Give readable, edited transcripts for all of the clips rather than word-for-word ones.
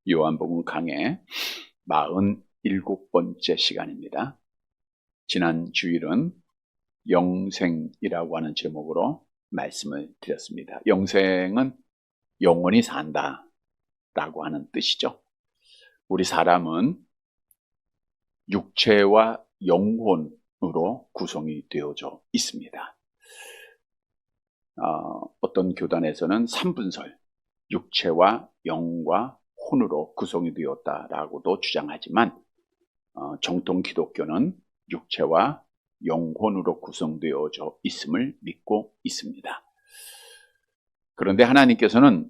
요한복음 강의 47번째 시간입니다. 지난 주일은 영생이라고 하는 제목으로 말씀을 드렸습니다. 영생은 영원히 산다 라고 하는 뜻이죠. 우리 사람은 육체와 영혼으로 구성이 되어져 있습니다. 어떤 교단에서는 3분설, 육체와 영과 혼으로 구성이 되었다라고도 주장하지만 정통 기독교는 육체와 영혼으로 구성되어져 있음을 믿고 있습니다. 그런데 하나님께서는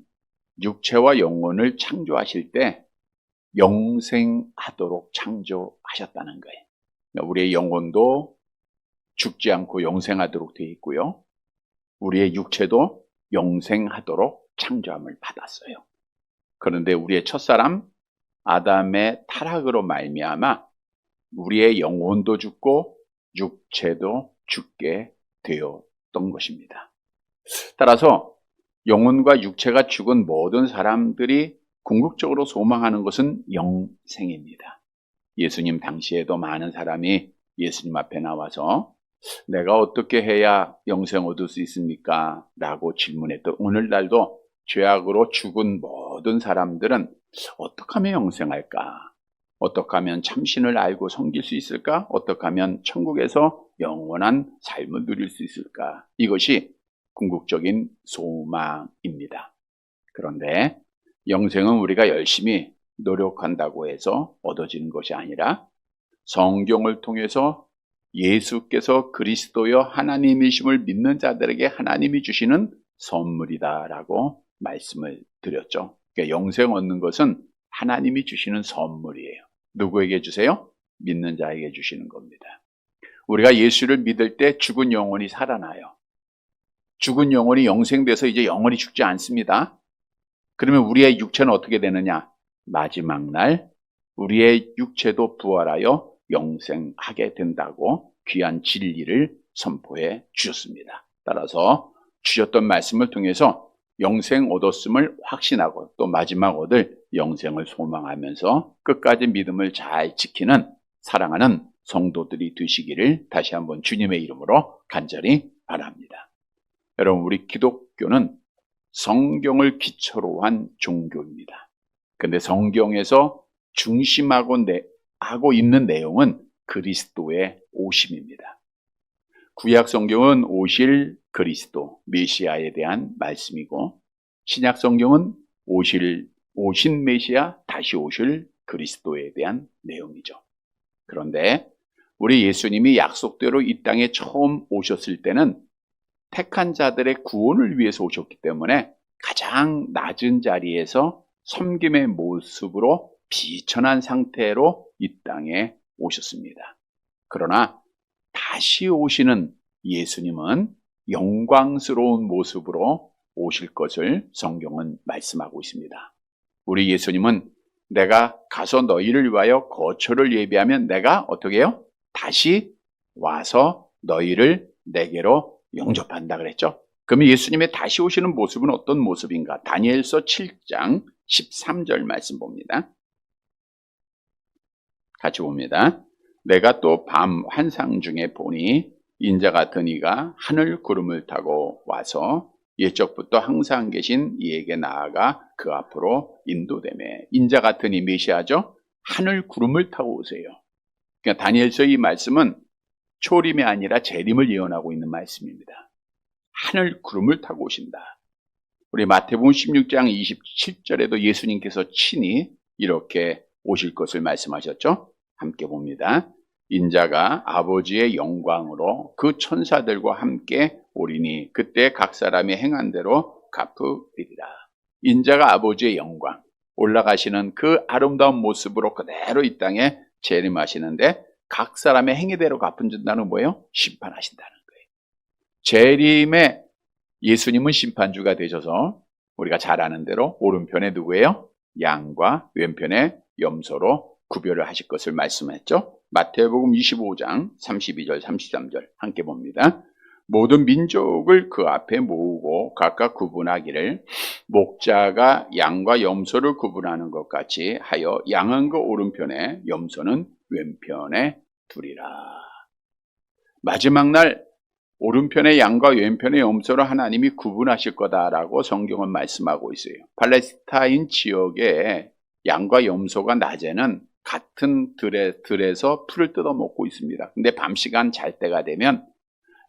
육체와 영혼을 창조하실 때 영생하도록 창조하셨다는 거예요. 우리의 영혼도 죽지 않고 영생하도록 되어 있고요. 우리의 육체도 영생하도록 창조함을 받았어요. 그런데 우리의 첫사람 아담의 타락으로 말미암아 우리의 영혼도 죽고 육체도 죽게 되었던 것입니다. 따라서 영혼과 육체가 죽은 모든 사람들이 궁극적으로 소망하는 것은 영생입니다. 예수님 당시에도 많은 사람이 예수님 앞에 나와서 내가 어떻게 해야 영생 얻을 수 있습니까? 라고 질문했던 오늘날도 죄악으로 죽은 모든 사람들은 어떻게 하면 영생할까? 어떻게 하면 참신을 알고 섬길 수 있을까? 어떻게 하면 천국에서 영원한 삶을 누릴 수 있을까? 이것이 궁극적인 소망입니다. 그런데 영생은 우리가 열심히 노력한다고 해서 얻어지는 것이 아니라 성경을 통해서 예수께서 그리스도여 하나님이심을 믿는 자들에게 하나님이 주시는 선물이다라고 말씀을 드렸죠. 그러니까 영생 얻는 것은 하나님이 주시는 선물이에요. 누구에게 주세요? 믿는 자에게 주시는 겁니다. 우리가 예수를 믿을 때 죽은 영혼이 살아나요. 죽은 영혼이 영생돼서 이제 영원히 죽지 않습니다. 그러면 우리의 육체는 어떻게 되느냐? 마지막 날 우리의 육체도 부활하여 영생하게 된다고 귀한 진리를 선포해 주셨습니다. 따라서 주셨던 말씀을 통해서 영생 얻었음을 확신하고 또 마지막 얻을 영생을 소망하면서 끝까지 믿음을 잘 지키는 사랑하는 성도들이 되시기를 다시 한번 주님의 이름으로 간절히 바랍니다. 여러분, 우리 기독교는 성경을 기초로 한 종교입니다. 근데 성경에서 중심하고 있는 내용은 그리스도의 오심입니다. 구약 성경은 오실 그리스도, 메시아에 대한 말씀이고 신약 성경은 오신 메시아, 다시 오실 그리스도에 대한 내용이죠. 그런데 우리 예수님이 약속대로 이 땅에 처음 오셨을 때는 택한 자들의 구원을 위해서 오셨기 때문에 가장 낮은 자리에서 섬김의 모습으로 비천한 상태로 이 땅에 오셨습니다. 그러나 다시 오시는 예수님은 영광스러운 모습으로 오실 것을 성경은 말씀하고 있습니다. 우리 예수님은 내가 가서 너희를 위하여 거처를 예비하면 내가 어떻게 해요? 다시 와서 너희를 내게로 영접한다 그랬죠. 그러면 예수님의 다시 오시는 모습은 어떤 모습인가? 다니엘서 7장 13절 말씀 봅니다. 같이 봅니다. 내가 또 밤 환상 중에 보니 인자 같은 이가 하늘 구름을 타고 와서 옛적부터 항상 계신 이에게 나아가 그 앞으로 인도되매. 인자 같은 이 메시아죠. 하늘 구름을 타고 오세요. 그러니까 다니엘서 이 말씀은 초림이 아니라 재림을 예언하고 있는 말씀입니다. 하늘 구름을 타고 오신다. 우리 마태복음 16장 27절에도 예수님께서 친히 이렇게 오실 것을 말씀하셨죠. 함께 봅니다. 인자가 아버지의 영광으로 그 천사들과 함께 오리니 그때 각 사람이 행한 대로 갚으리라. 인자가 아버지의 영광, 올라가시는 그 아름다운 모습으로 그대로 이 땅에 재림하시는데 각 사람의 행위대로 갚아준다는 뭐예요? 심판하신다는 거예요. 재림에 예수님은 심판주가 되셔서 우리가 잘 아는 대로 오른편에 누구예요? 양과 왼편에 염소로 구별을 하실 것을 말씀했죠. 마태복음 25장 32절 33절 함께 봅니다. 모든 민족을 그 앞에 모으고 각각 구분하기를 목자가 양과 염소를 구분하는 것 같이 하여 양은 그 오른편에 염소는 왼편에 두리라. 마지막 날 오른편의 양과 왼편의 염소를 하나님이 구분하실 거다라고 성경은 말씀하고 있어요. 팔레스타인 지역에 양과 염소가 낮에는 같은 들에서 풀을 뜯어먹고 있습니다. 근데 밤 시간 잘 때가 되면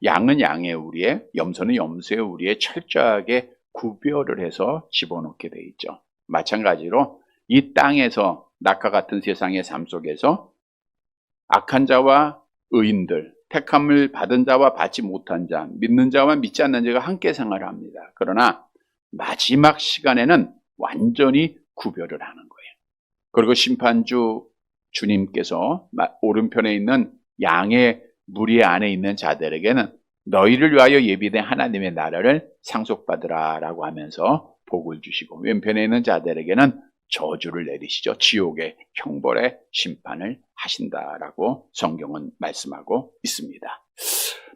양은 양의 우리에, 염소는 염소의 우리에 철저하게 구별을 해서 집어넣게 돼 있죠. 마찬가지로 이 땅에서 낙과 같은 세상의 삶 속에서 악한 자와 의인들, 택함을 받은 자와 받지 못한 자, 믿는 자와 믿지 않는 자가 함께 생활합니다. 그러나 마지막 시간에는 완전히 구별을 하는 거예요. 그리고 심판주 주님께서 오른편에 있는 양의 무리 안에 있는 자들에게는 너희를 위하여 예비된 하나님의 나라를 상속받으라 라고 하면서 복을 주시고, 왼편에 있는 자들에게는 저주를 내리시죠. 지옥의 형벌의 심판을 하신다라고 성경은 말씀하고 있습니다.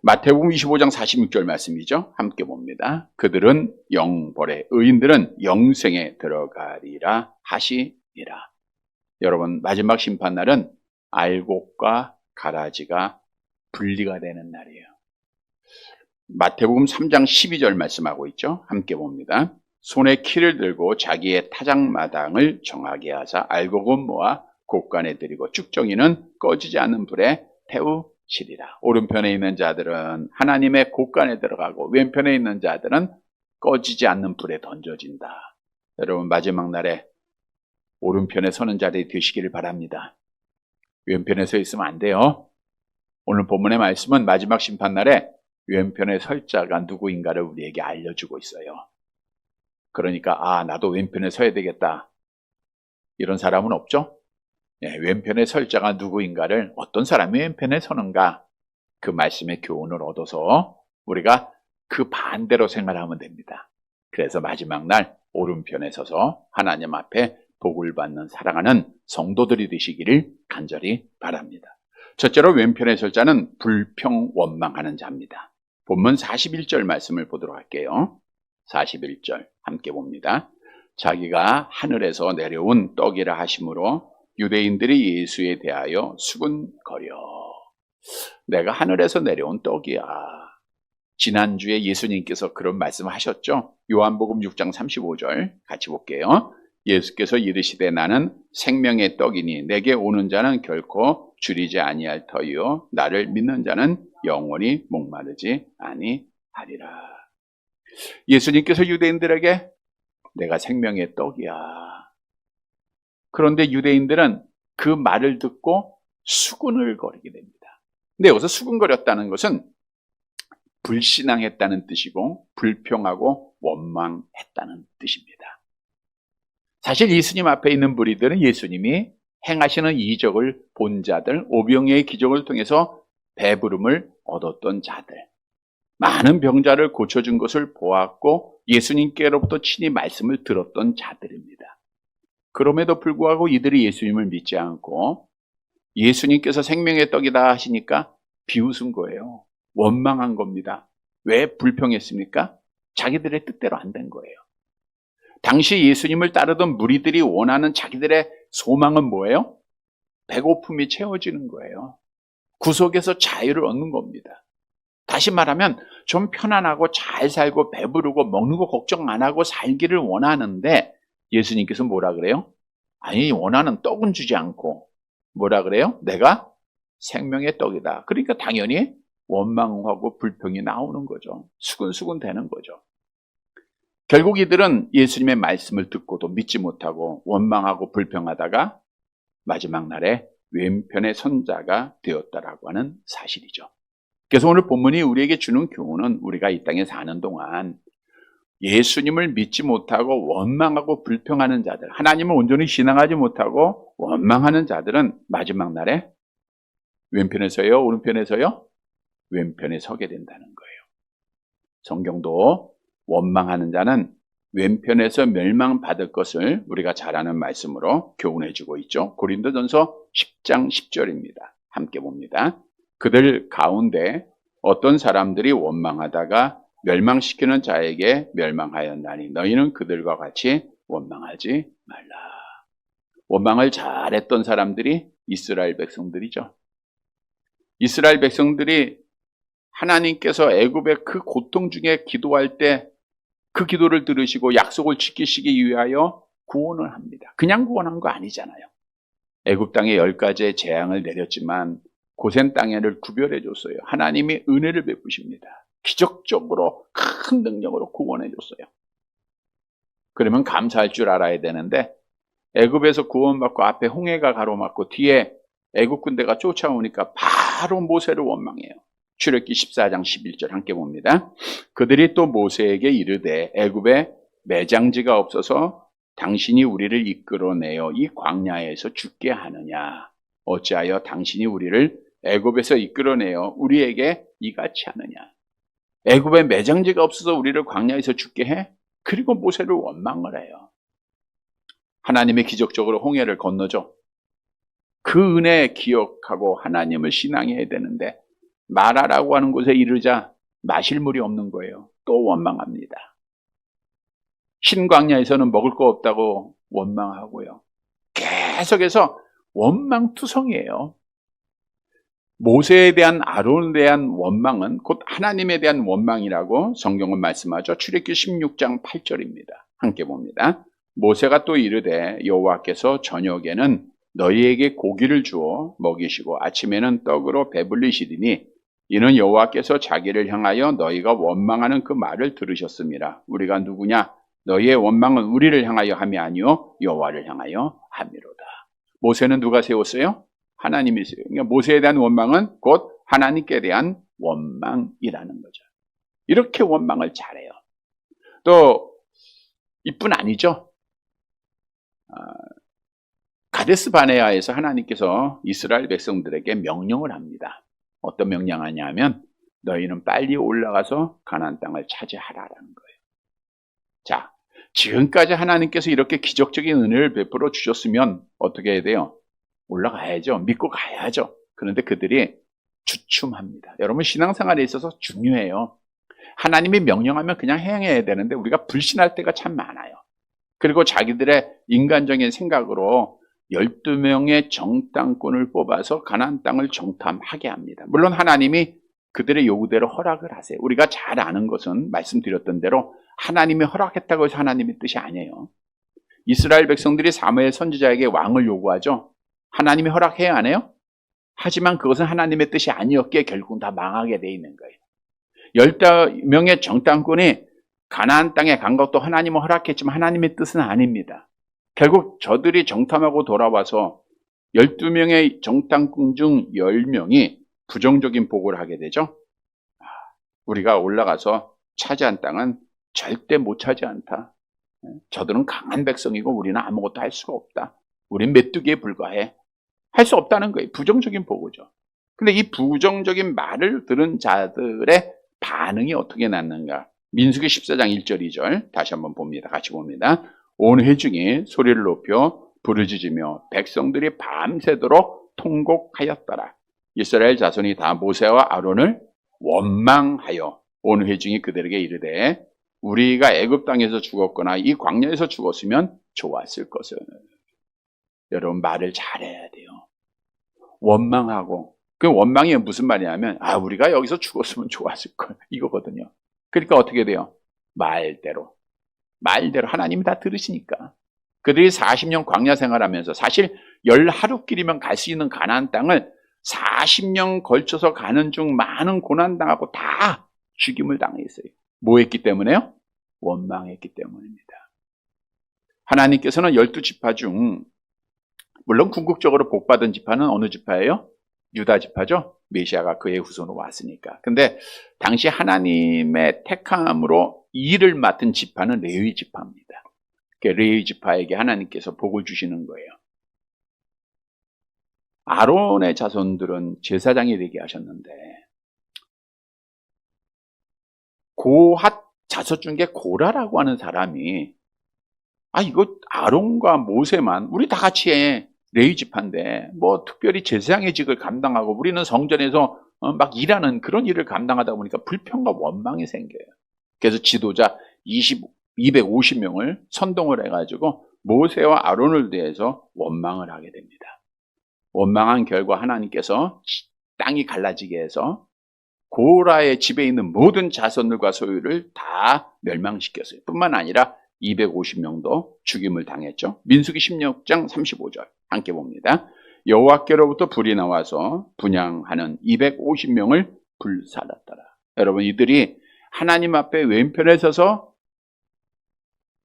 마태복음 25장 46절 말씀이죠. 함께 봅니다. 그들은 영벌에, 의인들은 영생에 들어가리라 하시니라. 여러분, 마지막 심판날은 알곡과 가라지가 분리가 되는 날이에요. 마태복음 3장 12절 말씀하고 있죠. 함께 봅니다. 손에 키를 들고 자기의 타작마당을 정하게 하사 알곡은 모아 곳간에 들이고 쭉정이는 꺼지지 않는 불에 태우시리라. 오른편에 있는 자들은 하나님의 곳간에 들어가고 왼편에 있는 자들은 꺼지지 않는 불에 던져진다. 여러분, 마지막 날에 오른편에 서는 자들이 되시기를 바랍니다. 왼편에 서 있으면 안 돼요. 오늘 본문의 말씀은 마지막 심판날에 왼편에 설 자가 누구인가를 우리에게 알려주고 있어요. 그러니까 나도 왼편에 서야 되겠다, 이런 사람은 없죠? 왼편에 설 자가 누구인가를, 어떤 사람이 왼편에 서는가, 그 말씀의 교훈을 얻어서 우리가 그 반대로 생활하면 됩니다. 그래서 마지막 날 오른편에 서서 하나님 앞에 복을 받는 사랑하는 성도들이 되시기를 간절히 바랍니다. 첫째로 왼편에 설 자는 불평 원망하는 자입니다. 본문 41절 말씀을 보도록 할게요. 41절 함께 봅니다. 자기가 하늘에서 내려온 떡이라 하심으로 유대인들이 예수에 대하여 수군거려. 내가 하늘에서 내려온 떡이야. 지난주에 예수님께서 그런 말씀하셨죠. 요한복음 6장 35절 같이 볼게요. 예수께서 이르시되 나는 생명의 떡이니 내게 오는 자는 결코 줄이지 아니할 터이요 나를 믿는 자는 영원히 목마르지 아니하리라. 예수님께서 유대인들에게 내가 생명의 떡이야. 그런데 유대인들은 그 말을 듣고 수군을 거리게 됩니다. 근데 여기서 수군거렸다는 것은 불신앙했다는 뜻이고 불평하고 원망했다는 뜻입니다. 사실 예수님 앞에 있는 무리들은 예수님이 행하시는 이적을 본 자들, 오병이의 기적을 통해서 배부름을 얻었던 자들, 많은 병자를 고쳐준 것을 보았고 예수님께로부터 친히 말씀을 들었던 자들입니다. 그럼에도 불구하고 이들이 예수님을 믿지 않고 예수님께서 생명의 떡이다 하시니까 비웃은 거예요. 원망한 겁니다. 왜 불평했습니까? 자기들의 뜻대로 안 된 거예요. 당시 예수님을 따르던 무리들이 원하는 자기들의 소망은 뭐예요? 배고픔이 채워지는 거예요. 구속에서 자유를 얻는 겁니다. 다시 말하면 좀 편안하고 잘 살고 배부르고 먹는 거 걱정 안 하고 살기를 원하는데 예수님께서 뭐라 그래요? 아니, 원하는 떡은 주지 않고 뭐라 그래요? 내가 생명의 떡이다. 그러니까 당연히 원망하고 불평이 나오는 거죠. 수근수근 되는 거죠. 결국 이들은 예수님의 말씀을 듣고도 믿지 못하고 원망하고 불평하다가 마지막 날에 왼편의 선자가 되었다라고 하는 사실이죠. 그래서 오늘 본문이 우리에게 주는 교훈은 우리가 이 땅에 사는 동안 예수님을 믿지 못하고 원망하고 불평하는 자들, 하나님을 온전히 신앙하지 못하고 원망하는 자들은 마지막 날에 왼편에 서요? 오른편에 서요? 왼편에 서게 된다는 거예요. 성경도 원망하는 자는 왼편에서 멸망받을 것을 우리가 잘 아는 말씀으로 교훈해주고 있죠. 고린도전서 10장 10절입니다. 함께 봅니다. 그들 가운데 어떤 사람들이 원망하다가 멸망시키는 자에게 멸망하였나니 너희는 그들과 같이 원망하지 말라. 원망을 잘했던 사람들이 이스라엘 백성들이죠. 이스라엘 백성들이 하나님께서 애굽의 그 고통 중에 기도할 때 그 기도를 들으시고 약속을 지키시기 위하여 구원을 합니다. 그냥 구원한 거 아니잖아요. 애굽 땅에 10가지의 재앙을 내렸지만 고센 땅에를 구별해 줬어요. 하나님이 은혜를 베푸십니다. 기적적으로 큰 능력으로 구원해 줬어요. 그러면 감사할 줄 알아야 되는데 애굽에서 구원받고 앞에 홍해가 가로막고 뒤에 애굽 군대가 쫓아오니까 바로 모세를 원망해요. 출애굽기 14장 11절 함께 봅니다. 그들이 또 모세에게 이르되 애굽에 매장지가 없어서 당신이 우리를 이끌어내어 이 광야에서 죽게 하느냐? 어찌하여 당신이 우리를 애굽에서 이끌어내어 우리에게 이같이 하느냐? 애굽에 매장지가 없어서 우리를 광야에서 죽게 해? 그리고 모세를 원망을 해요. 하나님이 기적적으로 홍해를 건너죠. 그 은혜 기억하고 하나님을 신앙해야 되는데 마라라고 하는 곳에 이르자 마실 물이 없는 거예요. 또 원망합니다. 신광야에서는 먹을 거 없다고 원망하고요. 계속해서 원망투성이에요. 모세에 대한 아론에 대한 원망은 곧 하나님에 대한 원망이라고 성경은 말씀하죠. 출애굽기 16장 8절입니다. 함께 봅니다. 모세가 또 이르되 여호와께서 저녁에는 너희에게 고기를 주어 먹이시고 아침에는 떡으로 배불리시리니 이는 여호와께서 자기를 향하여 너희가 원망하는 그 말을 들으셨음이라. 우리가 누구냐? 너희의 원망은 우리를 향하여 함이 아니요 여호와를 향하여 함이로다. 모세는 누가 세웠어요? 하나님이 세워요. 그러니까 모세에 대한 원망은 곧 하나님께 대한 원망이라는 거죠. 이렇게 원망을 잘해요. 또 이뿐 아니죠. 가데스 바네아에서 하나님께서 이스라엘 백성들에게 명령을 합니다. 어떤 명령하냐면 너희는 빨리 올라가서 가나안 땅을 차지하라라는 거예요. 자, 지금까지 하나님께서 이렇게 기적적인 은혜를 베풀어 주셨으면 어떻게 해야 돼요? 올라가야죠. 믿고 가야죠. 그런데 그들이 주춤합니다. 여러분 신앙생활에 있어서 중요해요. 하나님이 명령하면 그냥 행해야 되는데 우리가 불신할 때가 참 많아요. 그리고 자기들의 인간적인 생각으로 12명의 정탐꾼을 뽑아서 가나안 땅을 정탐하게 합니다. 물론 하나님이 그들의 요구대로 허락을 하세요. 우리가 잘 아는 것은 말씀드렸던 대로 하나님이 허락했다고 해서 하나님의 뜻이 아니에요. 이스라엘 백성들이 사무엘 선지자에게 왕을 요구하죠. 하나님이 허락해야 안 해요? 하지만 그것은 하나님의 뜻이 아니었기에 결국 다 망하게 돼 있는 거예요. 12명의 정탐꾼이 가나안 땅에 간 것도 하나님은 허락했지만 하나님의 뜻은 아닙니다. 결국 저들이 정탐하고 돌아와서 12명의 정탐꾼 중 10명이 부정적인 보고를 하게 되죠. 우리가 올라가서 차지한 땅은 절대 못 차지한다. 저들은 강한 백성이고 우리는 아무것도 할 수가 없다. 우린 메뚜기에 불과해. 할 수 없다는 거예요. 부정적인 보고죠. 근데 이 부정적인 말을 들은 자들의 반응이 어떻게 났는가? 민수기 14장 1절 2절 다시 한번 봅니다. 같이 봅니다. 온 회중이 소리를 높여 부르짖으며 백성들이 밤새도록 통곡하였더라. 이스라엘 자손이 다 모세와 아론을 원망하여 온 회중이 그들에게 이르되 우리가 애굽 땅에서 죽었거나 이 광야에서 죽었으면 좋았을 것을. 여러분 말을 잘해야 돼요. 원망하고 그 원망이 무슨 말이냐면 우리가 여기서 죽었으면 좋았을 걸 이거거든요. 그러니까 어떻게 돼요? 말대로 하나님이 다 들으시니까. 그들이 40년 광야 생활하면서 사실 10하루길이면 갈 수 있는 가나안 땅을 40년 걸쳐서 가는 중 많은 고난당하고 다 죽임을 당했어요. 뭐 했기 때문에요? 원망했기 때문입니다. 하나님께서는 12지파 중 물론 궁극적으로 복받은 지파는 어느 지파예요? 유다 지파죠. 메시아가 그의 후손으로 왔으니까. 근데 당시 하나님의 택함으로 일을 맡은 지파는 레위 지파입니다. 레위 지파에게 하나님께서 복을 주시는 거예요. 아론의 자손들은 제사장이 되게 하셨는데 고핫 자손 중에 고라라고 하는 사람이 이거 아론과 모세만 우리 다 같이 해. 레위 지파인데 뭐 특별히 제사장의 직을 감당하고 우리는 성전에서 막 일하는 그런 일을 감당하다 보니까 불평과 원망이 생겨요. 그래서 지도자 250명을 선동을 해가지고 모세와 아론을 대해서 원망을 하게 됩니다. 원망한 결과 하나님께서 땅이 갈라지게 해서 고라의 집에 있는 모든 자손들과 소유를 다 멸망시켰어요. 뿐만 아니라 250명도 죽임을 당했죠. 민수기 16장 35절 함께 봅니다. 여호와께로부터 불이 나와서 분향하는 250명을 불살랐더라. 여러분, 이들이 하나님 앞에 왼편에 서서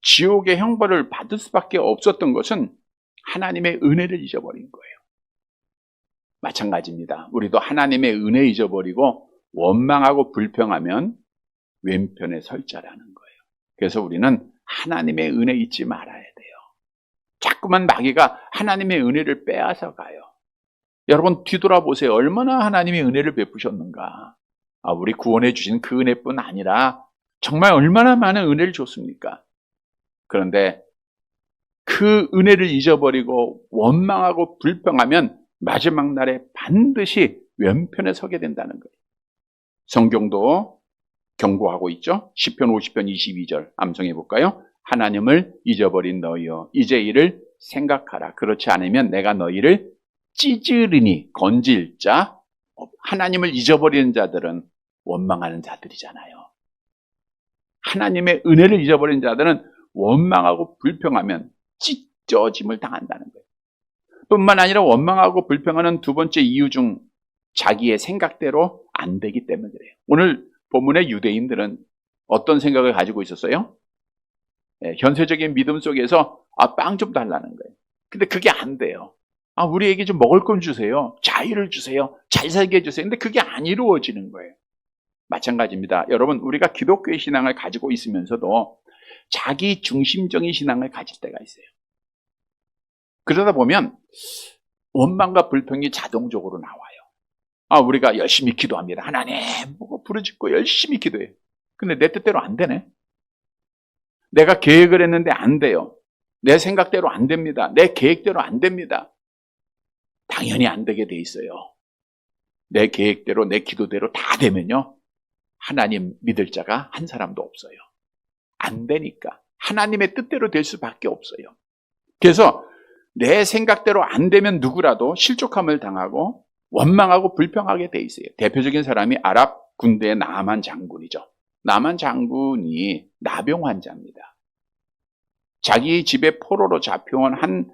지옥의 형벌을 받을 수밖에 없었던 것은 하나님의 은혜를 잊어버린 거예요. 마찬가지입니다. 우리도 하나님의 은혜 잊어버리고 원망하고 불평하면 왼편에 설 자라는 거예요. 그래서 우리는 하나님의 은혜 잊지 말아야 돼요. 자꾸만 마귀가 하나님의 은혜를 빼앗아 가요. 여러분, 뒤돌아보세요. 얼마나 하나님의 은혜를 베푸셨는가. 우리 구원해 주신 그 은혜뿐 아니라 정말 얼마나 많은 은혜를 줬습니까? 그런데 그 은혜를 잊어버리고 원망하고 불평하면 마지막 날에 반드시 왼편에 서게 된다는 거예요. 성경도 경고하고 있죠. 시편 50편 22절 암송해 볼까요? 하나님을 잊어버린 너희여, 이제 이를 생각하라. 그렇지 않으면 내가 너희를 찌르니. 건질 자, 하나님을 잊어버리는 자들은 원망하는 자들이잖아요. 하나님의 은혜를 잊어버린 자들은 원망하고 불평하면 찢어짐을 당한다는 거예요. 뿐만 아니라 원망하고 불평하는 두 번째 이유 중 자기의 생각대로 안 되기 때문에 그래요. 오늘 본문의 유대인들은 어떤 생각을 가지고 있었어요? 현세적인 믿음 속에서 빵 좀 달라는 거예요. 근데 그게 안 돼요. 우리에게 좀 먹을 건 주세요. 자유를 주세요. 잘 살게 해주세요. 근데 그게 안 이루어지는 거예요. 마찬가지입니다. 여러분, 우리가 기독교의 신앙을 가지고 있으면서도 자기 중심적인 신앙을 가질 때가 있어요. 그러다 보면 원망과 불평이 자동적으로 나와요. 우리가 열심히 기도합니다. 하나님, 부르짖고 열심히 기도해요. 근데 내 뜻대로 안 되네. 내가 계획을 했는데 안 돼요. 내 생각대로 안 됩니다. 내 계획대로 안 됩니다. 당연히 안 되게 돼 있어요. 내 계획대로, 내 기도대로 다 되면요, 하나님 믿을 자가 한 사람도 없어요. 안 되니까. 하나님의 뜻대로 될 수밖에 없어요. 그래서 내 생각대로 안 되면 누구라도 실족함을 당하고 원망하고 불평하게 돼 있어요. 대표적인 사람이 아랍 군대의 나만 장군이죠. 나만 장군이 나병 환자입니다. 자기 집에 포로로 잡혀온 한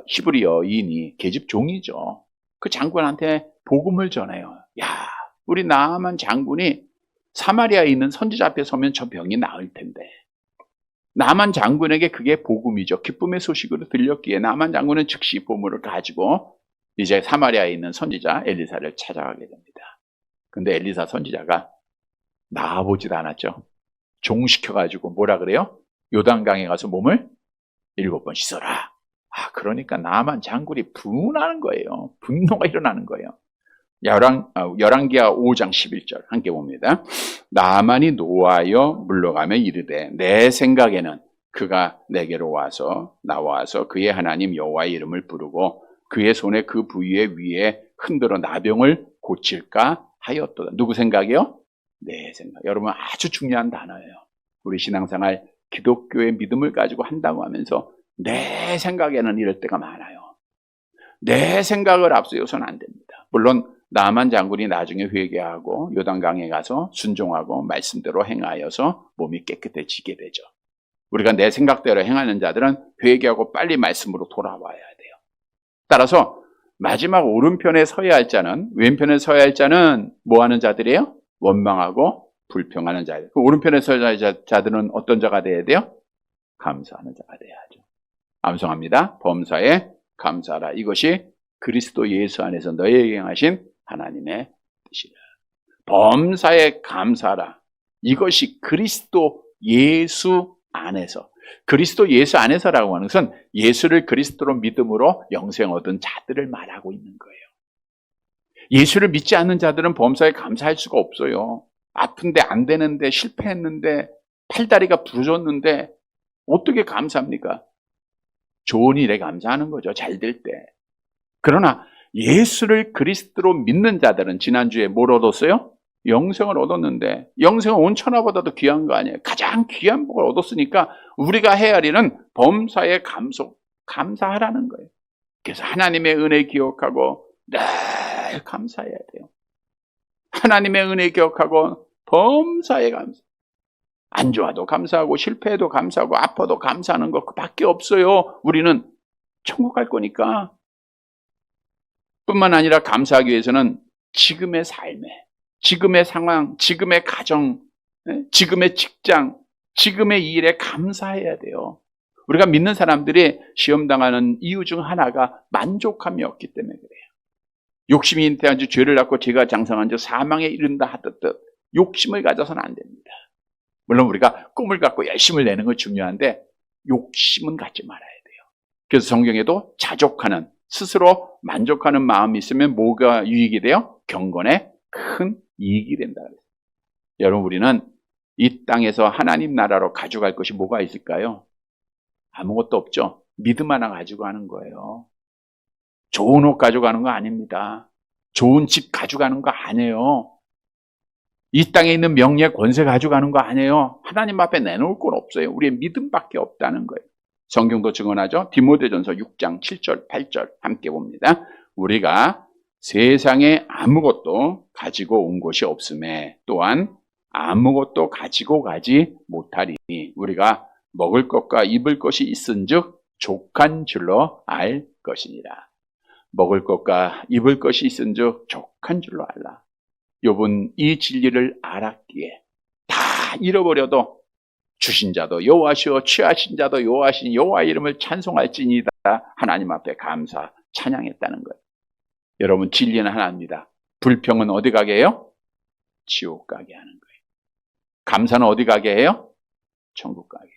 히브리 여인이 계집 종이죠. 그 장군한테 복음을 전해요. 야, 우리 나만 장군이 사마리아에 있는 선지자 앞에 서면 저 병이 나을 텐데. 나만 장군에게 그게 복음이죠. 기쁨의 소식으로 들렸기에 나만 장군은 즉시 보물을 가지고 이제 사마리아에 있는 선지자 엘리사를 찾아가게 됩니다. 근데 엘리사 선지자가 나아보지도 않았죠. 종시켜가지고 뭐라 그래요? 요단강에 가서 몸을 7번 씻어라. 그러니까 나만 장군이 분하는 거예요. 분노가 일어나는 거예요. 열왕기하 5장 11절 함께 봅니다. 나만이 노하여 물러가며 이르되 내 생각에는 그가 내게로 나와서 그의 하나님 여호와의 이름을 부르고 그의 손에 그 부위에 위에 흔들어 나병을 고칠까 하였도다. 누구 생각이요? 내 생각. 여러분, 아주 중요한 단어예요. 우리 신앙생활 기독교의 믿음을 가지고 한다고 하면서 내 생각에는 이럴 때가 많아요. 내 생각을 앞세워서는 안 됩니다. 물론 나만 장군이 나중에 회개하고 요단강에 가서 순종하고 말씀대로 행하여서 몸이 깨끗해지게 되죠. 우리가 내 생각대로 행하는 자들은 회개하고 빨리 말씀으로 돌아와야 돼요. 따라서 마지막 오른편에 서야 할 자는, 왼편에 서야 할 자는 뭐 하는 자들이에요? 원망하고 불평하는 자들. 그 오른편에 서야 할 자들은 어떤 자가 돼야 돼요? 감사하는 자가 돼야죠. 암송합니다. 범사에 감사하라. 이것이 그리스도 예수 안에서 너희에게 행하신 하나님의 뜻이라. 범사에 감사하라. 이것이 그리스도 예수 안에서. 그리스도 예수 안에서라고 하는 것은 예수를 그리스도로 믿음으로 영생 얻은 자들을 말하고 있는 거예요. 예수를 믿지 않는 자들은 범사에 감사할 수가 없어요. 아픈데 안 되는데, 실패했는데, 팔다리가 부러졌는데 어떻게 감사합니까? 좋은 일에 감사하는 거죠. 잘 될 때. 그러나 예수를 그리스도로 믿는 자들은 지난주에 뭘 얻었어요? 영생을 얻었는데, 영생은 온 천하보다도 귀한 거 아니에요? 가장 귀한 복을 얻었으니까 우리가 해야 할 일은 범사에 감사하라는 거예요. 그래서 하나님의 은혜 기억하고 늘 감사해야 돼요. 하나님의 은혜 기억하고 범사에 감사. 안 좋아도 감사하고 실패해도 감사하고 아파도 감사하는 것 밖에 없어요. 우리는 천국 갈 거니까. 뿐만 아니라 감사하기 위해서는 지금의 삶에, 지금의 상황, 지금의 가정, 지금의 직장, 지금의 일에 감사해야 돼요. 우리가 믿는 사람들이 시험당하는 이유 중 하나가 만족함이 없기 때문에 그래요. 욕심이 잉태한 지 죄를 낳고 죄가 장성한 지 사망에 이른다 하듯 욕심을 가져서는 안 됩니다. 물론 우리가 꿈을 갖고 열심을 내는 건 중요한데 욕심은 갖지 말아야 돼요. 그래서 성경에도 자족하는, 스스로 만족하는 마음이 있으면 뭐가 유익이 돼요? 경건에 큰 이익이 된다. 여러분, 우리는 이 땅에서 하나님 나라로 가져갈 것이 뭐가 있을까요? 아무것도 없죠. 믿음 하나 가지고 가는 거예요. 좋은 옷 가져가는 거 아닙니다. 좋은 집 가져가는 거 아니에요. 이 땅에 있는 명예 권세 가져가는 거 아니에요. 하나님 앞에 내놓을 건 없어요. 우리의 믿음밖에 없다는 거예요. 성경도 증언하죠. 디모데전서 6장 7절 8절 함께 봅니다. 우리가 세상에 아무것도 가지고 온 것이 없음에 또한 아무것도 가지고 가지 못하리니 우리가 먹을 것과 입을 것이 있은즉 족한 줄로 알 것이니라. 먹을 것과 입을 것이 있은즉 족한 줄로 알라. 욥은 이 진리를 알았기에 다 잃어버려도 주신 자도 여호와시오 취하신 자도 여호와시니 여호와 이름을 찬송할지니이다. 하나님 앞에 감사 찬양했다는 거예요. 여러분, 진리는 하나입니다. 불평은 어디 가게 해요? 지옥 가게 하는 거예요. 감사는 어디 가게 해요? 천국 가게.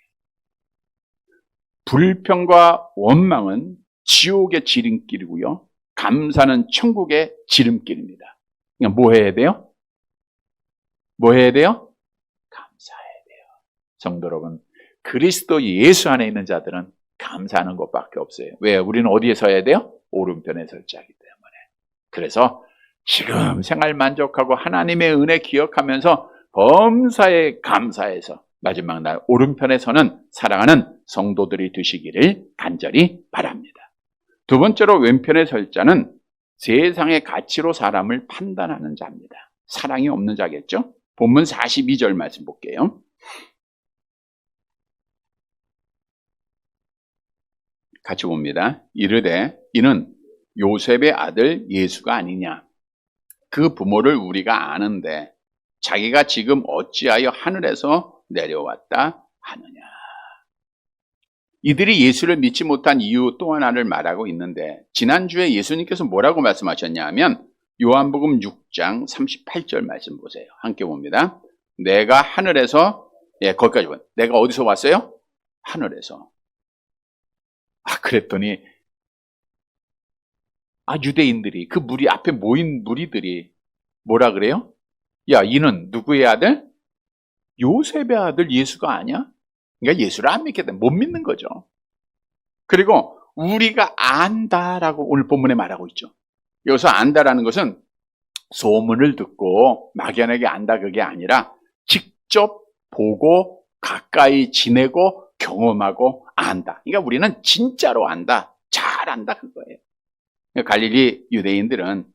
불평과 원망은 지옥의 지름길이고요. 감사는 천국의 지름길입니다. 그러니까 뭐 해야 돼요? 뭐 해야 돼요? 감사해야 돼요. 성도 여러분, 그리스도 예수 안에 있는 자들은 감사하는 것밖에 없어요. 왜? 우리는 어디에 서야 돼요? 오른편에 설자기 때문에. 그래서 지금 생활 만족하고 하나님의 은혜 기억하면서 범사에 감사해서 마지막 날 오른편에 서는 사랑하는 성도들이 되시기를 간절히 바랍니다. 두 번째로 왼편에 설 자는 세상의 가치로 사람을 판단하는 자입니다. 사랑이 없는 자겠죠? 본문 42절 말씀 볼게요. 같이 봅니다. 이르되 이는 요셉의 아들 예수가 아니냐. 그 부모를 우리가 아는데 자기가 지금 어찌하여 하늘에서 내려왔다 하느냐. 이들이 예수를 믿지 못한 이유 또 하나를 말하고 있는데 지난주에 예수님께서 뭐라고 말씀하셨냐 하면 요한복음 6장 38절 말씀 보세요. 함께 봅니다. 내가 하늘에서, 거기까지 봐. 내가 어디서 왔어요? 하늘에서. 그랬더니 유대인들이 그 무리 앞에 모인 무리들이 뭐라 그래요? 야, 이는 누구의 아들? 요셉의 아들 예수가 아니야? 그러니까 예수를 안 믿게 되면 못 믿는 거죠. 그리고 우리가 안다라고 오늘 본문에 말하고 있죠. 여기서 안다라는 것은 소문을 듣고 막연하게 안다 그게 아니라 직접 보고 가까이 지내고 경험하고 안다. 그러니까 우리는 진짜로 안다. 잘 안다 그거예요. 갈릴리 유대인들은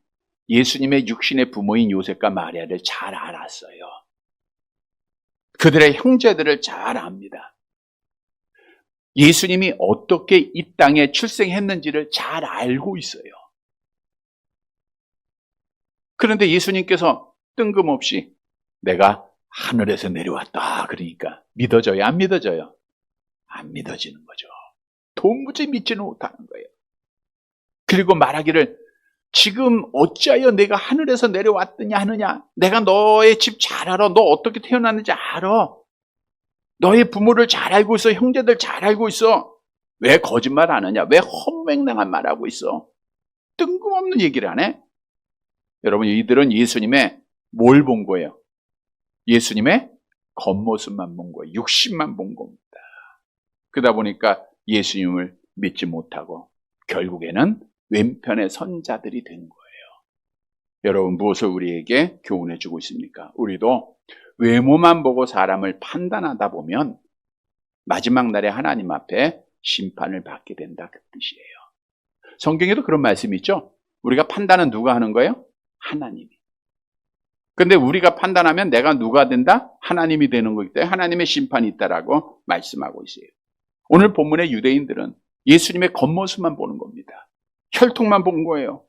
예수님의 육신의 부모인 요셉과 마리아를 잘 알았어요. 그들의 형제들을 잘 압니다. 예수님이 어떻게 이 땅에 출생했는지를 잘 알고 있어요. 그런데 예수님께서 뜬금없이 내가 하늘에서 내려왔다 그러니까 믿어져요? 안 믿어져요? 안 믿어지는 거죠. 도무지 믿지는 못하는 거예요. 그리고 말하기를 지금 어찌하여 내가 하늘에서 내려왔더냐 하느냐. 내가 너의 집 잘 알아. 너 어떻게 태어났는지 알아. 너의 부모를 잘 알고 있어. 형제들 잘 알고 있어. 왜 거짓말 안 하냐? 왜 헛맹랑한 말하고 있어? 뜬금없는 얘기를 안 해? 여러분, 이들은 예수님의 뭘 본 거예요? 예수님의 겉모습만 본 거예요. 육신만 본 겁니다. 그러다 보니까 예수님을 믿지 못하고 결국에는 왼편의 선자들이 된 거예요. 여러분, 무엇을 우리에게 교훈해 주고 있습니까? 우리도 외모만 보고 사람을 판단하다 보면 마지막 날에 하나님 앞에 심판을 받게 된다, 그 뜻이에요. 성경에도 그런 말씀이 있죠. 우리가 판단은 누가 하는 거예요? 하나님이. 근데 우리가 판단하면 내가 누가 된다? 하나님이 되는 거기 때문에 하나님의 심판이 있다라고 말씀하고 있어요. 오늘 본문의 유대인들은 예수님의 겉모습만 보는 겁니다. 혈통만 본 거예요.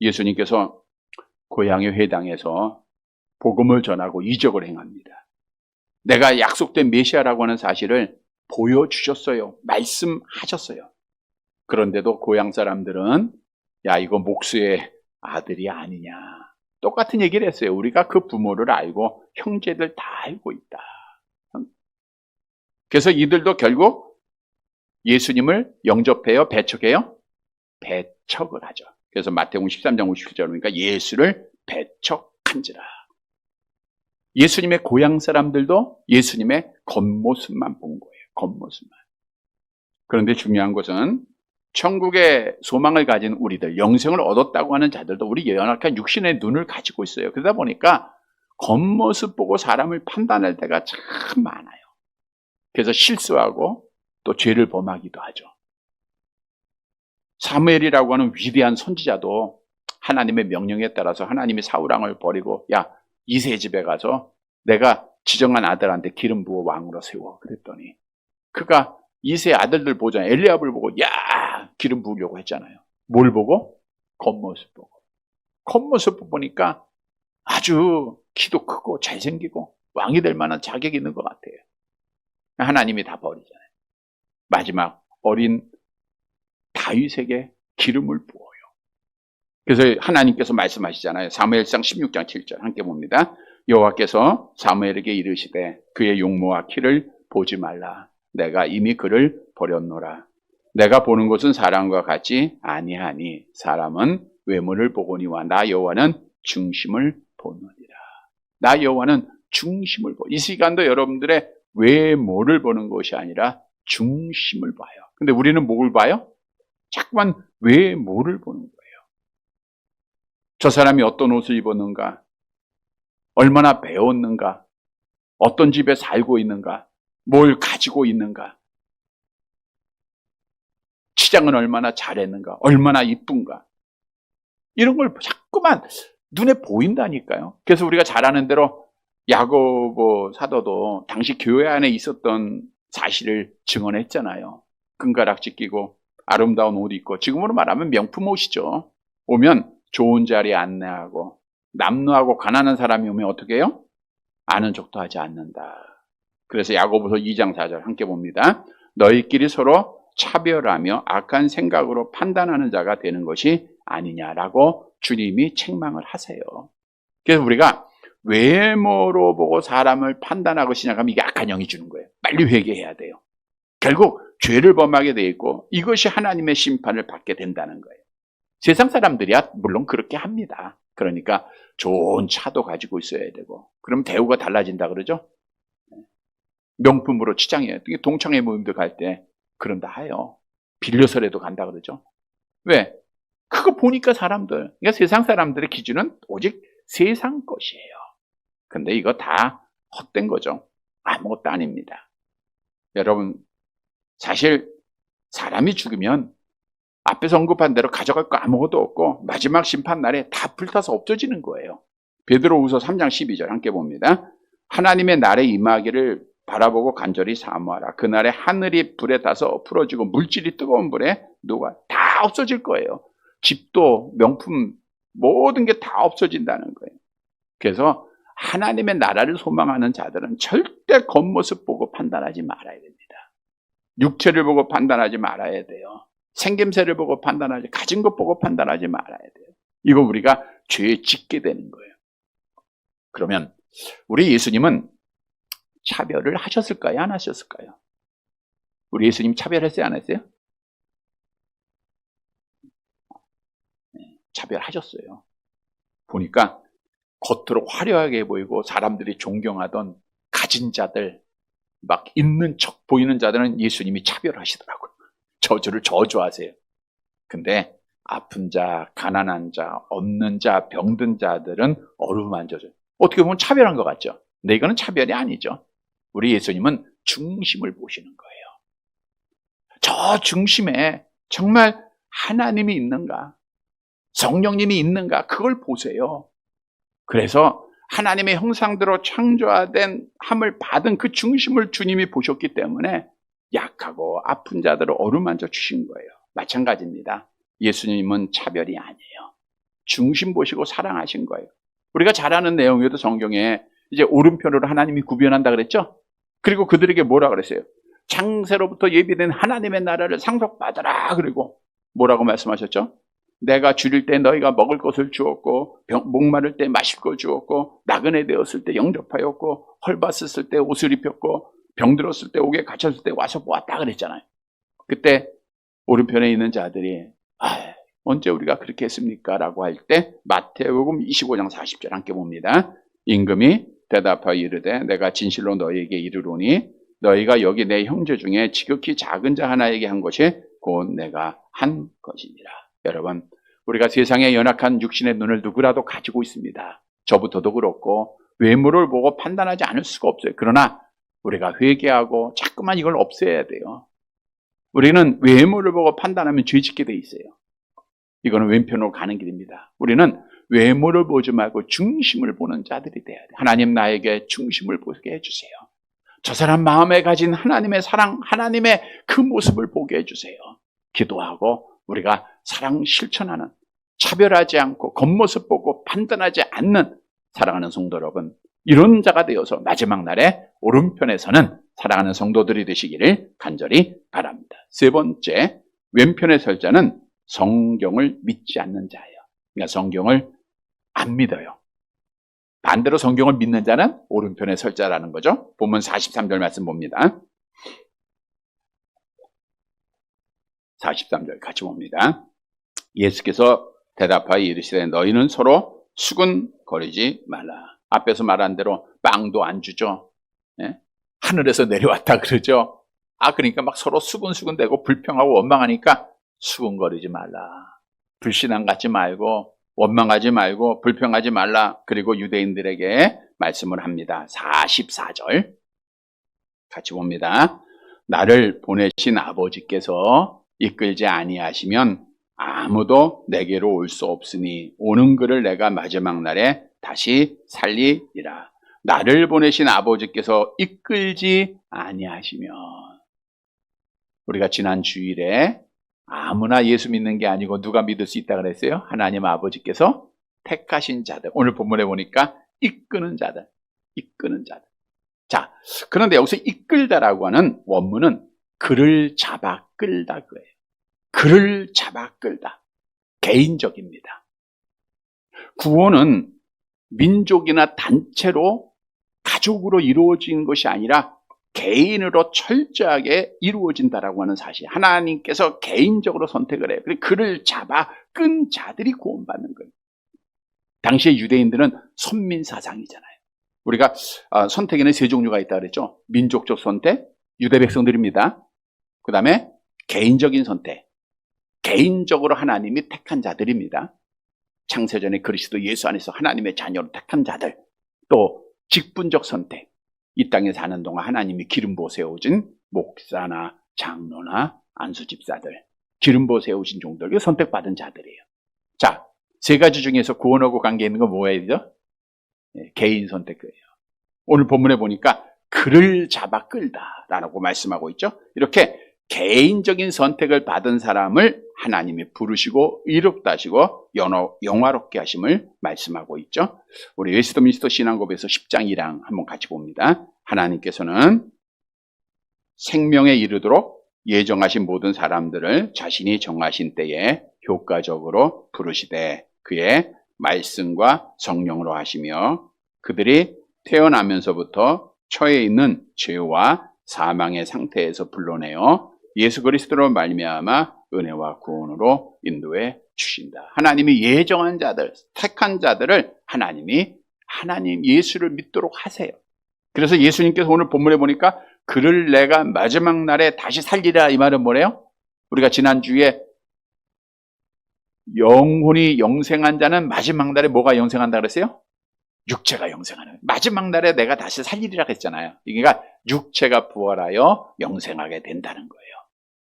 예수님께서 고향의 회당에서 복음을 전하고 이적을 행합니다. 내가 약속된 메시아라고 하는 사실을 보여주셨어요. 말씀하셨어요. 그런데도 고향 사람들은 야, 이거 목수의 아들이 아니냐. 똑같은 얘기를 했어요. 우리가 그 부모를 알고 형제들 다 알고 있다. 그래서 이들도 결국 예수님을 영접해요? 배척해요? 배척을 하죠. 그래서 마태복음 13장 57절 보니까 예수를 배척한지라. 예수님의 고향 사람들도 예수님의 겉모습만 본 거예요. 겉모습만. 그런데 중요한 것은 천국의 소망을 가진 우리들, 영생을 얻었다고 하는 자들도 우리 연약한 육신의 눈을 가지고 있어요. 그러다 보니까 겉모습 보고 사람을 판단할 때가 참 많아요. 그래서 실수하고 또 죄를 범하기도 하죠. 사무엘이라고 하는 위대한 선지자도 하나님의 명령에 따라서 하나님이 사울왕을 버리고 야, 이세 집에 가서 내가 지정한 아들한테 기름 부어 왕으로 세워. 그랬더니 그가 이세 아들들 보자 엘리압을 보고 야, 기름 부으려고 했잖아요. 뭘 보고? 겉모습 보고. 겉모습 보니까 아주 키도 크고 잘생기고 왕이 될 만한 자격이 있는 것 같아요. 하나님이 다 버리잖아요. 마지막 어린 다윗에게 기름을 부어요. 그래서 하나님께서 말씀하시잖아요. 사무엘상 16장 7절 함께 봅니다. 여호와께서 사무엘에게 이르시되 그의 용모와 키를 보지 말라. 내가 이미 그를 버렸노라. 내가 보는 것은 사람과 같이 아니하니 사람은 외모를 보거니와 나 여호와는 중심을 보느니라. 나 여호와는 중심을 보. 이 시간도 여러분들의 외모를 보는 것이 아니라 중심을 봐요. 근데 우리는 뭘 봐요? 자꾸만 외모를 보는 거예요. 저 사람이 어떤 옷을 입었는가? 얼마나 배웠는가? 어떤 집에 살고 있는가? 뭘 가지고 있는가? 치장은 얼마나 잘했는가? 얼마나 이쁜가? 이런 걸 자꾸만 눈에 보인다니까요. 그래서 우리가 잘 아는 대로 야고보 사도도 당시 교회 안에 있었던 사실을 증언했잖아요. 금가락지 끼고 아름다운 옷 입고, 지금으로 말하면 명품 옷이죠. 오면 좋은 자리에 안내하고 남루하고 가난한 사람이 오면 어떻게 해요? 아는 척도 하지 않는다. 그래서 야고보서 2장 4절 함께 봅니다. 너희끼리 서로 차별하며 악한 생각으로 판단하는 자가 되는 것이 아니냐라고 주님이 책망을 하세요. 그래서 우리가 외모로 보고 사람을 판단하고 시작하면 이게 악한 영이 주는 거예요. 빨리 회개해야 돼요. 결국 죄를 범하게 돼 있고 이것이 하나님의 심판을 받게 된다는 거예요. 세상 사람들이야 물론 그렇게 합니다. 그러니까 좋은 차도 가지고 있어야 되고, 그럼 대우가 달라진다 그러죠. 명품으로 치장해요. 동창회 모임도 갈 때 그런다 해요. 빌려서라도 간다 그러죠. 왜? 그거 보니까 사람들, 그러니까 세상 사람들의 기준은 오직 세상 것이에요. 근데 이거 다 헛된 거죠. 아무것도 아닙니다. 여러분, 사실 사람이 죽으면 앞에서 언급한 대로 가져갈 거 아무것도 없고 마지막 심판 날에 다 불타서 없어지는 거예요. 베드로후서 3장 12절 함께 봅니다. 하나님의 날에 임하기를 바라보고 간절히 사모하라. 그날에 하늘이 불에 타서 풀어지고 물질이 뜨거운 불에 녹아 다 없어질 거예요. 집도 명품 모든 게 다 없어진다는 거예요. 그래서 하나님의 나라를 소망하는 자들은 절대 겉모습 보고 판단하지 말아야 됩니다. 육체를 보고 판단하지 말아야 돼요. 생김새를 보고 판단하지, 가진 것 보고 판단하지 말아야 돼요. 이거 우리가 죄에 짓게 되는 거예요. 그러면 우리 예수님은 차별을 하셨을까요? 안 하셨을까요? 우리 예수님 차별했어요? 안 했어요? 네, 차별하셨어요. 보니까 겉으로 화려하게 보이고 사람들이 존경하던 가진 자들, 막 있는 척 보이는 자들은 예수님이 차별하시더라고요. 저주를 저주하세요. 근데 아픈 자, 가난한 자, 없는 자, 병든 자들은 어루만져줘요. 어떻게 보면 차별한 것 같죠? 근데 이거는 차별이 아니죠. 우리 예수님은 중심을 보시는 거예요. 저 중심에 정말 하나님이 있는가? 성령님이 있는가? 그걸 보세요. 그래서 하나님의 형상대로 창조된 함을 받은 그 중심을 주님이 보셨기 때문에 약하고 아픈 자들을 어루만져 주신 거예요. 마찬가지입니다. 예수님은 차별이 아니에요. 중심 보시고 사랑하신 거예요. 우리가 잘 아는 내용에도 성경에 이제 오른편으로 하나님이 구별한다 그랬죠? 그리고 그들에게 뭐라 그랬어요? 창세로부터 예비된 하나님의 나라를 상속받으라. 그리고 뭐라고 말씀하셨죠? 내가 줄일 때 너희가 먹을 것을 주었고, 목마를 때 마실 걸 주었고, 나그네 되었을 때 영접하였고, 헐벗었을 때 옷을 입혔고, 병들었을 때 옥에 갇혔을 때 와서 보았다 그랬잖아요. 그때 오른편에 있는 자들이 언제 우리가 그렇게 했습니까? 라고 할 때 마태복음 25장 40절 함께 봅니다. 임금이 대답하여 이르되 내가 진실로 너희에게 이르노니 너희가 여기 내 형제 중에 지극히 작은 자 하나에게 한 것이 곧 내가 한 것이니라. 여러분, 우리가 세상의 연약한 육신의 눈을 누구라도 가지고 있습니다. 저부터도 그렇고 외모를 보고 판단하지 않을 수가 없어요. 그러나 우리가 회개하고 자꾸만 이걸 없애야 돼요. 우리는 외모를 보고 판단하면 죄짓게 돼 있어요. 이거는 왼편으로 가는 길입니다. 우리는 외모를 보지 말고 중심을 보는 자들이 돼야 돼요. 하나님 나에게 중심을 보게 해주세요. 저 사람 마음에 가진 하나님의 사랑, 하나님의 그 모습을 보게 해주세요. 기도하고 우리가 사랑 실천하는, 차별하지 않고 겉모습 보고 판단하지 않는 사랑하는 성도 여러분, 이런 자가 되어서 마지막 날에 오른편에서는 사랑하는 성도들이 되시기를 간절히 바랍니다. 세 번째, 왼편에 설 자는 성경을 믿지 않는 자예요. 그러니까 성경을 안 믿어요. 반대로 성경을 믿는 자는 오른편에 설 자라는 거죠. 본문 43절 말씀 봅니다. 43절 같이 봅니다. 예수께서 대답하여 이르시되 너희는 서로 수군거리지 말라. 앞에서 말한 대로 빵도 안 주죠. 예? 하늘에서 내려왔다 그러죠. 그러니까 막 서로 수군수군대고 불평하고 원망하니까 수군거리지 말라. 불신앙 갖지 말고 원망하지 말고 불평하지 말라. 그리고 유대인들에게 말씀을 합니다. 44절 같이 봅니다. 나를 보내신 아버지께서 이끌지 아니하시면 아무도 내게로 올 수 없으니 오는 그를 내가 마지막 날에 다시 살리리라. 나를 보내신 아버지께서 이끌지 아니하시면, 우리가 지난 주일에 아무나 예수 믿는 게 아니고 누가 믿을 수 있다 그랬어요? 하나님 아버지께서 택하신 자들. 오늘 본문에 보니까 이끄는 자들. 자, 그런데 여기서 이끌다라고 하는 원문은 그를 잡아 끌다 그예요. 그를 잡아 끌다. 개인적입니다. 구원은 민족이나 단체로 가족으로 이루어진 것이 아니라 개인으로 철저하게 이루어진다라고 하는 사실. 하나님께서 개인적으로 선택을 해요. 그를 잡아 끈 자들이 구원받는 거예요. 당시의 유대인들은 선민사상이잖아요. 우리가 선택에는 세 종류가 있다 그랬죠. 민족적 선택, 유대 백성들입니다. 그 다음에 개인적인 선택, 개인적으로 하나님이 택한 자들입니다. 창세전에 그리스도 예수 안에서 하나님의 자녀로 택한 자들. 또 직분적 선택, 이 땅에 사는 동안 하나님이 기름 부어 세우신 목사나 장로나 안수집사들, 기름 부어 세우신 종들, 선택받은 자들이에요. 자, 세 가지 중에서 구원하고 관계 있는 건 뭐예요? 개인 선택이에요. 오늘 본문에 보니까 그를 잡아 끌다라고 말씀하고 있죠. 이렇게 개인적인 선택을 받은 사람을 하나님이 부르시고 이롭다 하시고 영화롭게 하심을 말씀하고 있죠. 우리 웨스트민스터 신앙고백에서 10장 1장 한번 같이 봅니다. 하나님께서는 생명에 이르도록 예정하신 모든 사람들을 자신이 정하신 때에 효과적으로 부르시되 그의 말씀과 성령으로 하시며 그들이 태어나면서부터 처해 있는 죄와 사망의 상태에서 불러내어 예수 그리스도로 말미암아 은혜와 구원으로 인도해 주신다. 하나님이 예정한 자들, 택한 자들을 하나님 예수를 믿도록 하세요. 그래서 예수님께서 오늘 본문에 보니까 그를 내가 마지막 날에 다시 살리라, 이 말은 뭐래요? 우리가 지난주에 영혼이 영생한 자는 마지막 날에 뭐가 영생한다 그랬어요? 육체가 영생하는 거예요. 마지막 날에 내가 다시 살리리라 했잖아요. 그러니까 육체가 부활하여 영생하게 된다는 거예요.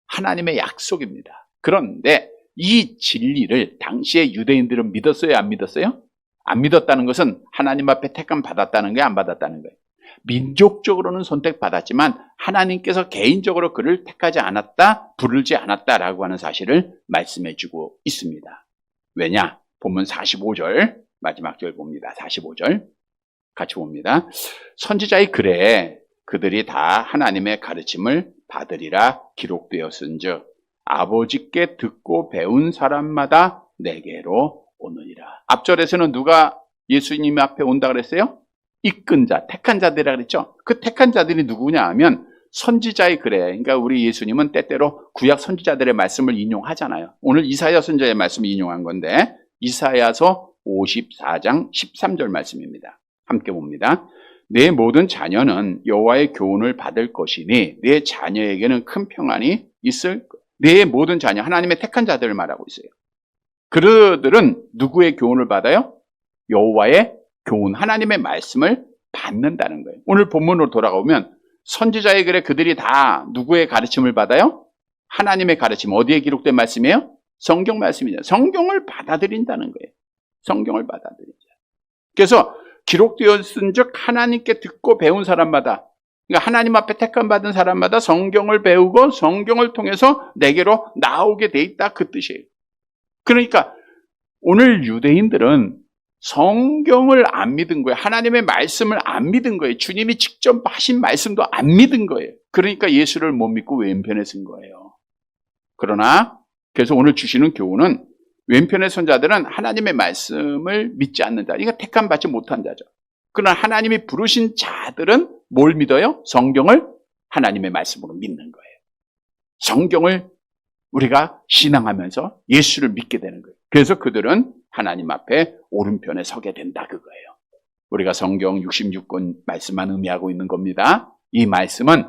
하나님의 약속입니다. 그런데 이 진리를 당시에 유대인들은 믿었어요? 안 믿었어요? 안 믿었다는 것은 하나님 앞에 택함 받았다는 거예요? 안 받았다는 거예요? 민족적으로는 선택받았지만 하나님께서 개인적으로 그를 택하지 않았다, 부르지 않았다라고 하는 사실을 말씀해 주고 있습니다. 왜냐? 본문 45절 마지막 절 봅니다. 45절 같이 봅니다. 선지자의 글에 그들이 다 하나님의 가르침을 받으리라 기록되었은즉 아버지께 듣고 배운 사람마다 내게로 오느니라. 앞절에서는 누가 예수님 앞에 온다 그랬어요? 이끈 자, 택한 자들이라 그랬죠. 그 택한 자들이 누구냐 하면 선지자의 글에, 그러니까 우리 예수님은 때때로 구약 선지자들의 말씀을 인용하잖아요. 오늘 이사야 선지자의 말씀을 인용한 건데 이사야서 54장 13절 말씀입니다. 함께 봅니다. 내 모든 자녀는 여호와의 교훈을 받을 것이니 내 자녀에게는 큰 평안이 있을 것. 내 모든 자녀, 하나님의 택한 자들을 말하고 있어요. 그들은 누구의 교훈을 받아요? 여호와의 교훈, 하나님의 말씀을 받는다는 거예요. 오늘 본문으로 돌아가보면 선지자의 글에 그들이 다 누구의 가르침을 받아요? 하나님의 가르침. 어디에 기록된 말씀이에요? 성경 말씀이죠. 성경을 받아들인다는 거예요. 성경을 받아들이죠. 그래서 기록되었은즉 하나님께 듣고 배운 사람마다, 그러니까 하나님 앞에 택함 받은 사람마다 성경을 배우고 성경을 통해서 내게로 나오게 돼 있다, 그 뜻이에요. 그러니까 오늘 유대인들은 성경을 안 믿은 거예요. 하나님의 말씀을 안 믿은 거예요. 주님이 직접 하신 말씀도 안 믿은 거예요. 그러니까 예수를 못 믿고 왼편에 쓴 거예요. 그러나 그래서 오늘 주시는 교훈은 왼편의 선자들은 하나님의 말씀을 믿지 않는 자, 그러니까 택함 받지 못한 자죠. 그러나 하나님이 부르신 자들은 뭘 믿어요? 성경을 하나님의 말씀으로 믿는 거예요. 성경을 우리가 신앙하면서 예수를 믿게 되는 거예요. 그래서 그들은 하나님 앞에 오른편에 서게 된다, 그거예요. 우리가 성경 66권 말씀만 의미하고 있는 겁니다. 이 말씀은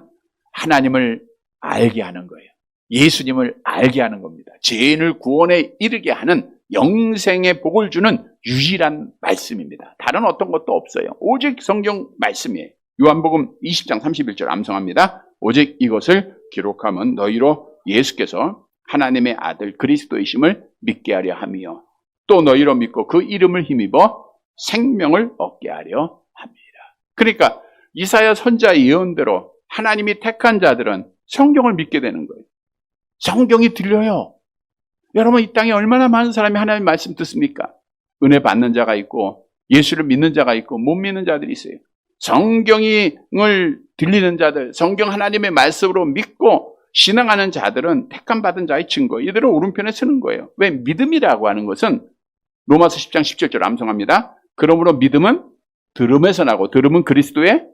하나님을 알게 하는 거예요. 예수님을 알게 하는 겁니다. 죄인을 구원에 이르게 하는 영생의 복을 주는 유일한 말씀입니다. 다른 어떤 것도 없어요. 오직 성경 말씀이에요. 요한복음 20장 31절 암송합니다. 오직 이것을 기록하면 너희로 예수께서 하나님의 아들 그리스도이심을 믿게 하려 함이요 또 너희로 믿고 그 이름을 힘입어 생명을 얻게 하려 합니다. 그러니까 이사야 선지자의 예언대로 하나님이 택한 자들은 성경을 믿게 되는 거예요. 성경이 들려요. 여러분, 이 땅에 얼마나 많은 사람이 하나님의 말씀 듣습니까? 은혜 받는 자가 있고 예수를 믿는 자가 있고 못 믿는 자들이 있어요. 성경을 들리는 자들, 성경 하나님의 말씀으로 믿고 신앙하는 자들은 택함 받은 자의 증거, 이들은 오른편에 서는 거예요. 왜? 믿음이라고 하는 것은 로마서 10장 17절 암송합니다. 그러므로 믿음은 들음에서 나고 들음은 그리스도의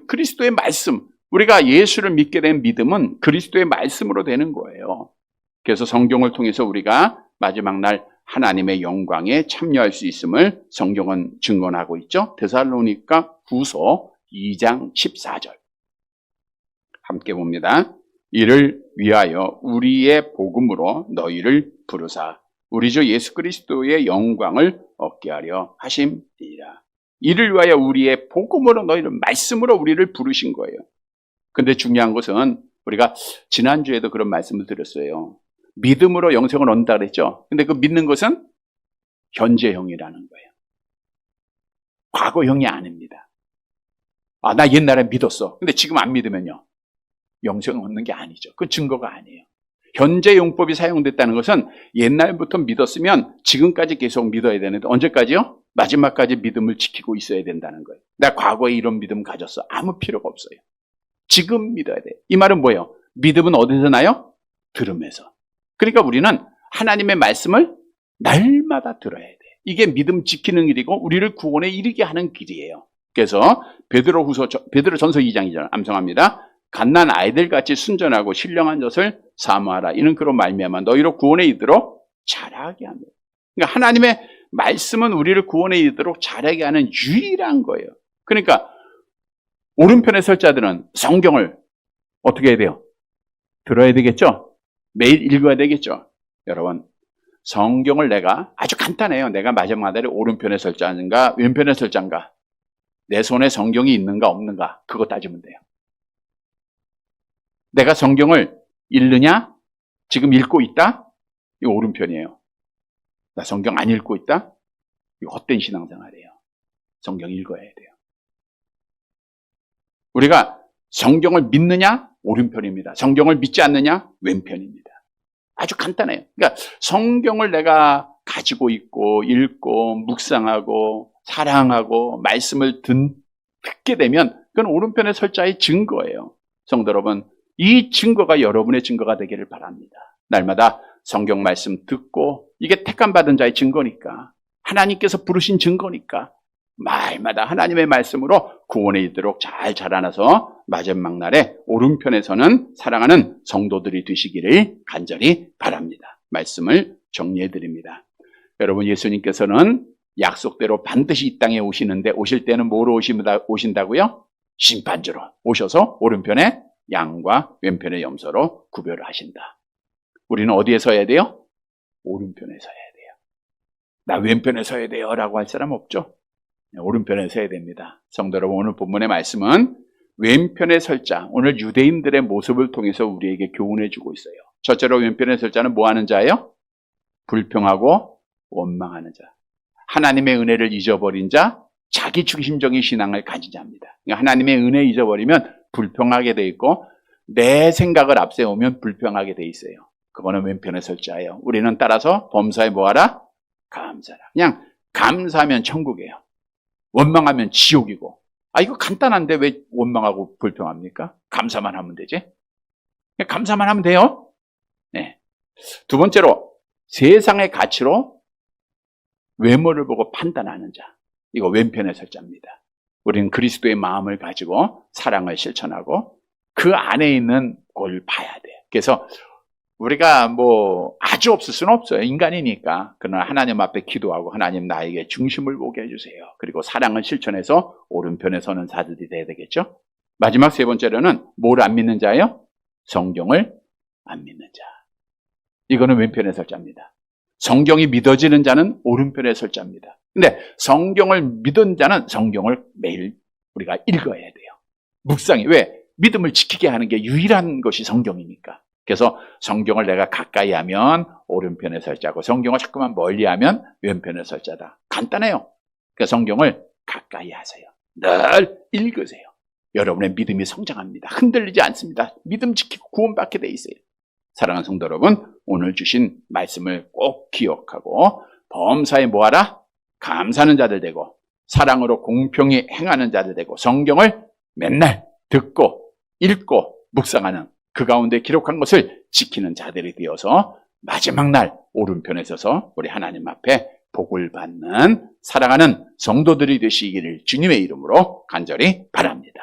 그리스도의 말씀, 우리가 예수를 믿게 된 믿음은 그리스도의 말씀으로 되는 거예요. 그래서 성경을 통해서 우리가 마지막 날 하나님의 영광에 참여할 수 있음을 성경은 증언하고 있죠. 데살로니가 후서 2장 14절 함께 봅니다. 이를 위하여 우리의 복음으로 너희를 부르사 우리 주 예수 그리스도의 영광을 얻게 하려 하심이라. 이를 위하여 우리의 복음으로 너희를, 말씀으로 우리를 부르신 거예요. 근데 중요한 것은 우리가 지난주에도 그런 말씀을 드렸어요. 믿음으로 영생을 얻는다 그랬죠. 근데 그 믿는 것은 현재형이라는 거예요. 과거형이 아닙니다. 아, 나 옛날에 믿었어. 근데 지금 안 믿으면요, 영생을 얻는 게 아니죠. 그 증거가 아니에요. 현재 용법이 사용됐다는 것은 옛날부터 믿었으면 지금까지 계속 믿어야 되는데 언제까지요? 마지막까지 믿음을 지키고 있어야 된다는 거예요. 나 과거에 이런 믿음 가졌어. 아무 필요가 없어요. 지금 믿어야 돼요. 이 말은 뭐예요? 믿음은 어디서 나요? 들음에서. 그러니까 우리는 하나님의 말씀을 날마다 들어야 돼요. 이게 믿음 지키는 길이고 우리를 구원에 이르게 하는 길이에요. 그래서 베드로전서 2장이잖아요. 암송합니다. 갓난 아이들같이 순전하고 신령한 젖을 사모하라. 이는 그로 말미암아 너희로 구원에 이르도록 자라게 합니다. 그러니까 하나님의 말씀은 우리를 구원에 이르도록 자라게 하는 유일한 거예요. 그러니까 오른편에 설 자들은 성경을 어떻게 해야 돼요? 들어야 되겠죠? 매일 읽어야 되겠죠? 여러분, 성경을 내가 아주 간단해요. 내가 마지막 날에 오른편에 설 자인가 왼편에 설 자인가, 내 손에 성경이 있는가 없는가, 그거 따지면 돼요. 내가 성경을 읽느냐? 지금 읽고 있다? 이거 오른편이에요. 나 성경 안 읽고 있다? 이거 헛된 신앙생활이에요. 성경 읽어야 돼요. 우리가 성경을 믿느냐? 오른편입니다. 성경을 믿지 않느냐? 왼편입니다. 아주 간단해요. 그러니까 성경을 내가 가지고 있고 읽고 묵상하고 사랑하고 말씀을 듣게 되면 그건 오른편에 설 자의 증거예요. 성도 여러분, 이 증거가 여러분의 증거가 되기를 바랍니다. 날마다 성경 말씀 듣고, 이게 택함받은 자의 증거니까, 하나님께서 부르신 증거니까 말마다 하나님의 말씀으로 구원에 이르도록 잘 자라나서 마지막 날에 오른편에서는 사랑하는 성도들이 되시기를 간절히 바랍니다. 말씀을 정리해 드립니다. 여러분, 예수님께서는 약속대로 반드시 이 땅에 오시는데, 오실 때는 뭐로 오신다고요? 심판주로 오셔서 오른편에 양과 왼편의 염소로 구별을 하신다. 우리는 어디에 서야 돼요? 오른편에 서야 돼요. 나 왼편에 서야 돼요 라고 할 사람 없죠? 오른편에 서야 됩니다. 성도 여러분, 오늘 본문의 말씀은 왼편에 설 자, 오늘 유대인들의 모습을 통해서 우리에게 교훈해 주고 있어요. 첫째로 왼편에 설 자는 뭐 하는 자예요? 불평하고 원망하는 자, 하나님의 은혜를 잊어버린 자, 자기 중심적인 신앙을 가진 자입니다. 그러니까 하나님의 은혜 잊어버리면 불평하게 돼 있고, 내 생각을 앞세우면 불평하게 돼 있어요. 그거는 왼편에 설 자예요. 우리는 따라서 범사에 뭐하라? 감사하라. 그냥 감사하면 천국이에요. 원망하면 지옥이고. 이거 간단한데 왜 원망하고 불평합니까? 감사만 하면 되지. 감사만 하면 돼요. 네. 두 번째로, 세상의 가치로 외모를 보고 판단하는 자, 이거 왼편에 설 자입니다. 우리는 그리스도의 마음을 가지고 사랑을 실천하고 그 안에 있는 걸 봐야 돼요. 그래서 우리가 아주 없을 수는 없어요. 인간이니까. 그러나 하나님 앞에 기도하고, 하나님 나에게 중심을 보게 해주세요. 그리고 사랑을 실천해서 오른편에 서는 자들이 돼야 되겠죠. 마지막 세 번째로는 뭘 안 믿는 자예요? 성경을 안 믿는 자. 이거는 왼편에 설 자입니다. 성경이 믿어지는 자는 오른편에 설 자입니다. 근데 성경을 믿은 자는 성경을 매일 우리가 읽어야 돼요. 묵상이, 왜? 믿음을 지키게 하는 게 유일한 것이 성경이니까. 그래서 성경을 내가 가까이 하면 오른편에 설 자고, 성경을 자꾸만 멀리 하면 왼편에 설 자다. 간단해요. 그러니까 성경을 가까이 하세요. 늘 읽으세요. 여러분의 믿음이 성장합니다. 흔들리지 않습니다. 믿음 지키고 구원받게 돼 있어요. 사랑하는 성도 여러분, 오늘 주신 말씀을 꼭 기억하고 범사에 뭐하라? 감사하는 자들 되고, 사랑으로 공평히 행하는 자들 되고, 성경을 맨날 듣고 읽고 묵상하는, 그 가운데 기록한 것을 지키는 자들이 되어서 마지막 날 오른편에 서서 우리 하나님 앞에 복을 받는 사랑하는 성도들이 되시기를 주님의 이름으로 간절히 바랍니다.